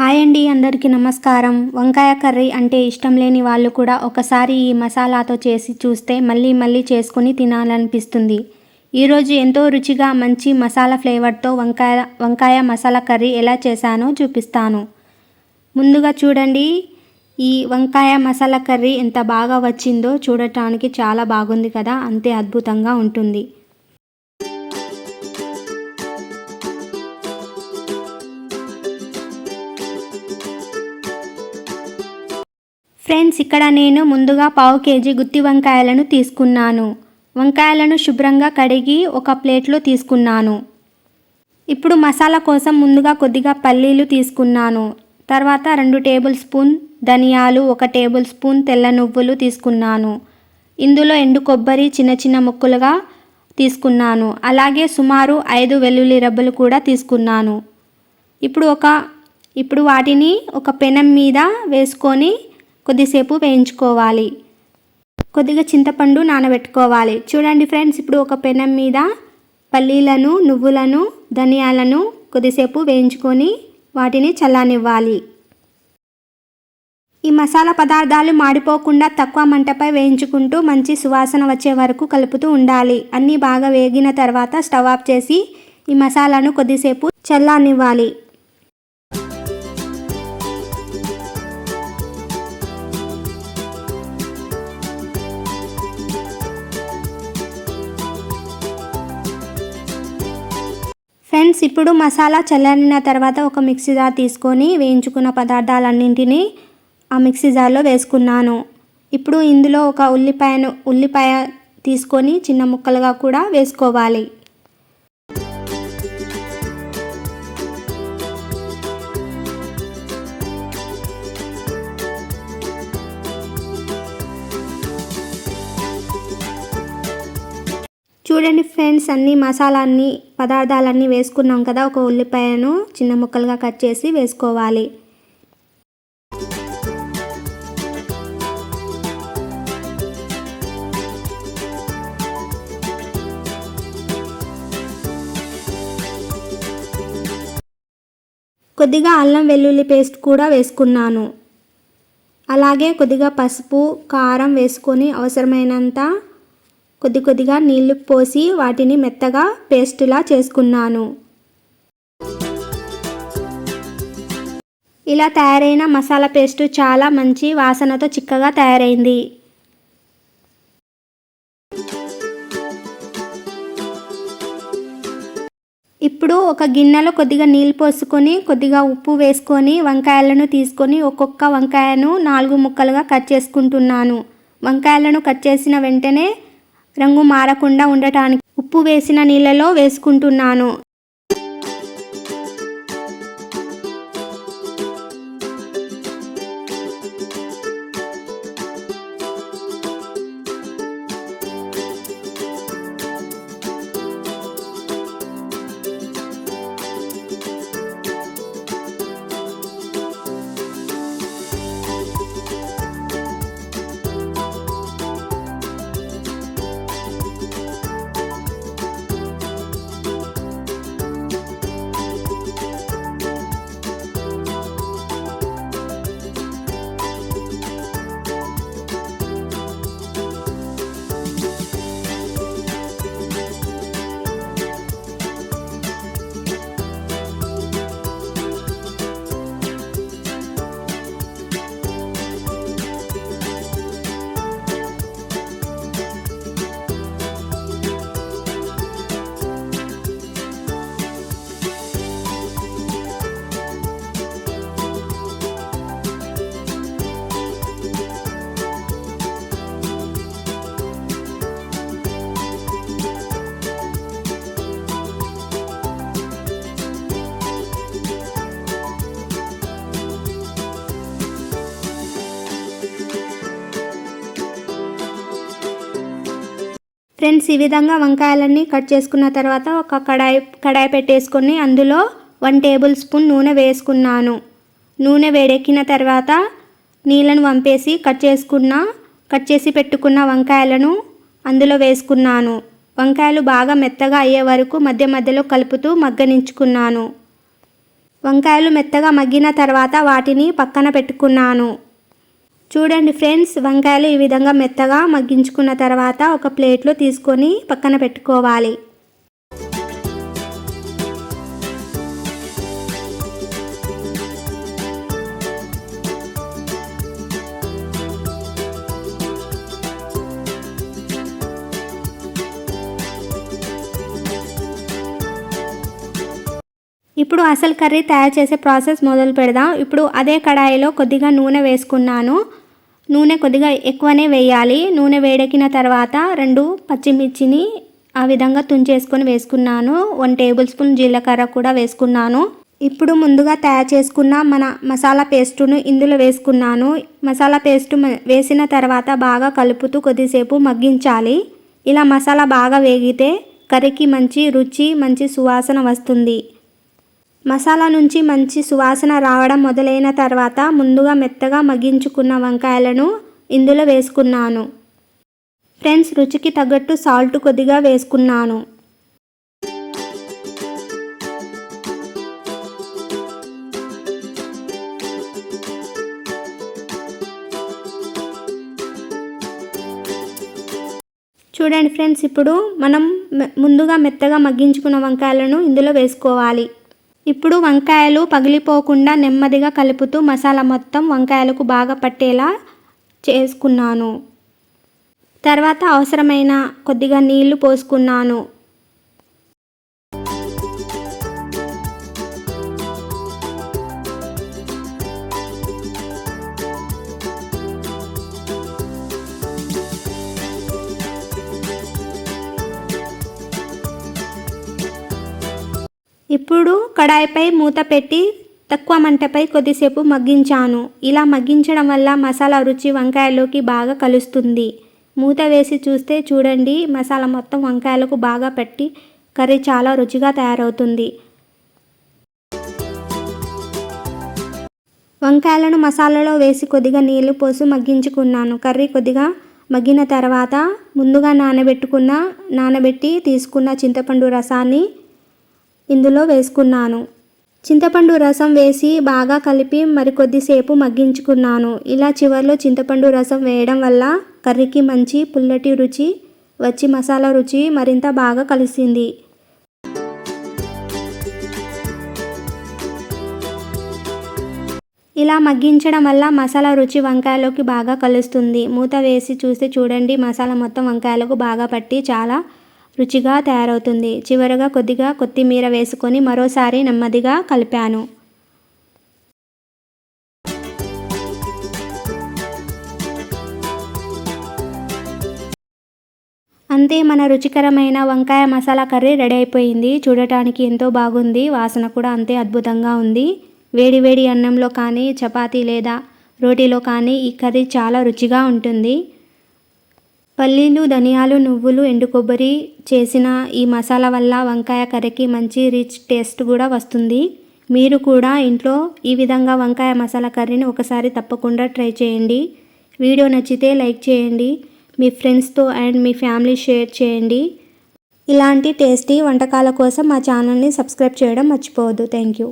Hi అండి, అందరికీ నమస్కారం. వంకాయ కర్రీ అంటే ఇష్టం లేని వాళ్ళు కూడా ఒకసారి ఈ మసాలాతో చేసి చూస్తే మళ్ళీ మళ్ళీ చేసుకొని తినాలనిపిస్తుంది. ఈరోజు ఎంతో రుచిగా మంచి మసాలా ఫ్లేవర్తో వంకాయ మసాలా కర్రీ ఎలా చేశానో చూపిస్తాను. ముందుగా చూడండి, ఈ వంకాయ మసాలా కర్రీ ఎంత బాగా వచ్చిందో. చూడటానికి చాలా బాగుంది కదా, అంతే అద్భుతంగా ఉంటుంది. ఫ్రెండ్స్, ఇక్కడ నేను ముందుగా పావు కేజీ గుత్తి వంకాయలను తీసుకున్నాను. వంకాయలను శుభ్రంగా కడిగి ఒక ప్లేట్లో తీసుకున్నాను. ఇప్పుడు మసాలా కోసం ముందుగా కొద్దిగా పల్లీలు తీసుకున్నాను. తర్వాత 2 టేబుల్ స్పూన్ ధనియాలు, 1 టేబుల్ స్పూన్ తెల్ల నువ్వులు తీసుకున్నాను. ఇందులో ఎండు కొబ్బరి చిన్న చిన్న ముక్కలుగా తీసుకున్నాను. అలాగే సుమారు 5 వెల్లుల్లి రెబ్బలు కూడా తీసుకున్నాను. ఇప్పుడు వాటిని ఒక పెనం మీద వేసుకొని కొద్దిసేపు వేయించుకోవాలి. కొద్దిగా చింతపండు నానబెట్టుకోవాలి. చూడండి ఫ్రెండ్స్, ఇప్పుడు ఒక పెనం మీద పల్లీలను, నువ్వులను, ధనియాలను కొద్దిసేపు వేయించుకొని వాటిని చల్లనివ్వాలి. ఈ మసాలా పదార్థాలు మాడిపోకుండా తక్కువ మంటపై వేయించుకుంటూ మంచి సువాసన వచ్చే వరకు కలుపుతూ ఉండాలి. అన్నీ బాగా వేగిన తర్వాత స్టవ్ ఆఫ్ చేసి ఈ మసాలాను కొద్దిసేపు చల్లనివ్వాలి. ఫ్రెండ్స్, ఇప్పుడు మసాలా చల్లారిన తర్వాత ఒక మిక్సీ జార్ తీసుకొని వేయించుకున్న పదార్థాలన్నింటినీ ఆ మిక్సీ జార్లో వేసుకున్నాను. ఇప్పుడు ఇందులో ఒక ఉల్లిపాయ తీసుకొని చిన్న ముక్కలుగా కూడా వేసుకోవాలి. చూడండి ఫ్రెండ్స్, అన్ని పదార్థాలన్నీ వేసుకున్నాం కదా. ఒక ఉల్లిపాయను చిన్న ముక్కలుగా కట్ చేసి వేసుకోవాలి. కొద్దిగా అల్లం వెల్లుల్లి పేస్ట్ కూడా వేసుకున్నాను. అలాగే కొద్దిగా పసుపు, కారం వేసుకొని అవసరమైనంత కొద్దిగా నీళ్లు పోసి వాటిని మెత్తగా పేస్టులా చేసుకున్నాను. ఇలా తయారైన మసాలా పేస్టు చాలా మంచి వాసనతో చిక్కగా తయారైంది. ఇప్పుడు ఒక గిన్నెలో కొద్దిగా నీళ్ళు పోసుకొని కొద్దిగా ఉప్పు వేసుకొని వంకాయలను తీసుకొని ఒక్కొక్క వంకాయను 4 ముక్కలుగా కట్ చేసుకుంటున్నాను. వంకాయలను కట్ చేసిన వెంటనే రంగు మారకుండా ఉండటానికి ఉప్పు వేసిన నీళ్ళలో వేసుకుంటున్నాను. ఫ్రెండ్స్, ఈ విధంగా వంకాయలన్నీ కట్ చేసుకున్న తర్వాత ఒక కడాయి పెట్టేసుకొని అందులో 1 టేబుల్ స్పూన్ నూనె వేసుకున్నాను. నూనె వేడెక్కిన తర్వాత నీళ్ళను వంపేసి కట్ చేసి పెట్టుకున్న వంకాయలను అందులో వేసుకున్నాను. వంకాయలు బాగా మెత్తగా అయ్యే వరకు మధ్య మధ్యలో కలుపుతూ మగ్గనించుకున్నాను. వంకాయలు మెత్తగా మగ్గిన తర్వాత వాటిని పక్కన పెట్టుకున్నాను. చూడండి ఫ్రెండ్స్, వంకాయలు ఈ విధంగా మెత్తగా మగ్గించుకున్న తర్వాత ఒక ప్లేట్లో తీసుకొని పక్కన పెట్టుకోవాలి. ఇప్పుడు అసలు కర్రీ తయారు చేసే ప్రాసెస్ మొదలు పెడదాం. ఇప్పుడు అదే కడాయిలో కొద్దిగా నూనె వేసుకున్నాను. నూనె కొద్దిగా ఎక్కువనే వేయాలి. నూనె వేడెక్కిన తర్వాత 2 పచ్చిమిర్చిని ఆ విధంగా తుంచేసుకొని వేసుకున్నాను. 1 టేబుల్ స్పూన్ జీలకర్ర కూడా వేసుకున్నాను. ఇప్పుడు ముందుగా తయారు చేసుకున్న మన మసాలా పేస్టును ఇందులో వేసుకున్నాను. మసాలా పేస్ట్ వేసిన తర్వాత బాగా కలుపుతూ కొద్దిసేపు మగ్గించాలి. ఇలా మసాలా బాగా వేగితే కర్రీకి మంచి రుచి, మంచి సువాసన వస్తుంది. మసాలా నుంచి మంచి సువాసన రావడం మొదలైన తర్వాత ముందుగా మెత్తగా మగ్గించుకున్న వంకాయలను ఇందులో వేసుకున్నాను. ఫ్రెండ్స్, రుచికి తగ్గట్టు సాల్ట్ కొద్దిగా వేసుకున్నాను. చూడండి ఫ్రెండ్స్, ఇప్పుడు మనం ముందుగా మెత్తగా మగ్గించుకున్న వంకాయలను ఇందులో వేసుకోవాలి. ఇప్పుడు వంకాయలు పగిలిపోకుండా నెమ్మదిగా కలుపుతూ మసాలా మొత్తం వంకాయలకు బాగా పట్టేలా చేసుకున్నాను. తర్వాత అవసరమైన కొద్దిగా నీళ్లు పోసుకున్నాను. ఇప్పుడు కడాయిపై మూత పెట్టి తక్కువ మంటపై కొద్దిసేపు మగ్గించాను. ఇలా మగ్గించడం వల్ల మసాలా రుచి వంకాయలోకి బాగా కలుస్తుంది. మూత వేసి చూస్తే చూడండి, మసాలా మొత్తం వంకాయలకు బాగా పట్టి కర్రీ చాలా రుచిగా తయారవుతుంది. వంకాయలను మసాలాలో వేసి కొద్దిగా నీళ్లు పోసి మగ్గించుకున్నాను. కర్రీ కొద్దిగా మగ్గిన తర్వాత ముందుగా నానబెట్టి తీసుకున్న చింతపండు రసాన్ని ఇందులో వేసుకున్నాను. చింతపండు రసం వేసి బాగా కలిపి మరికొద్దిసేపు మగ్గించుకున్నాను. ఇలా చివర్లో చింతపండు రసం వేయడం వల్ల కర్రీకి మంచి పుల్లటి రుచి వచ్చి మసాలా రుచి మరింత బాగా కలిసింది. ఇలా మగ్గించడం వల్ల మసాలా రుచి వంకాయలోకి బాగా కలుస్తుంది. మూత వేసి చూస్తే చూడండి, మసాలా మొత్తం వంకాయలకు బాగా పట్టి చాలా రుచిగా తయారవుతుంది. చివరగా కొద్దిగా కొత్తిమీర వేసుకొని మరోసారి నెమ్మదిగా కలిపాను. అంతే, మన రుచికరమైన వంకాయ మసాలా కర్రీ రెడీ అయిపోయింది. చూడటానికి ఎంతో బాగుంది, వాసన కూడా అంతే అద్భుతంగా ఉంది. వేడి వేడి అన్నంలో కానీ, చపాతీ లేదా రోటీలో కానీ ఈ కర్రీ చాలా రుచిగా ఉంటుంది. పల్లీలు, ధనియాలు, నువ్వులు, ఎండు కొబ్బరి చేసిన ఈ మసాలా వల్ల వంకాయ కర్రీకి మంచి రిచ్ టేస్ట్ కూడా వస్తుంది. మీరు కూడా ఇంట్లో ఈ విధంగా వంకాయ మసాలా కర్రీని ఒకసారి తప్పకుండా ట్రై చేయండి. వీడియో నచ్చితే లైక్ చేయండి. మీ ఫ్రెండ్స్తో అండ్ మీ ఫ్యామిలీ షేర్ చేయండి. ఇలాంటి టేస్టీ వంటకాల కోసం మా ఛానల్ని సబ్స్క్రైబ్ చేయడం మర్చిపోవద్దు. Thank you.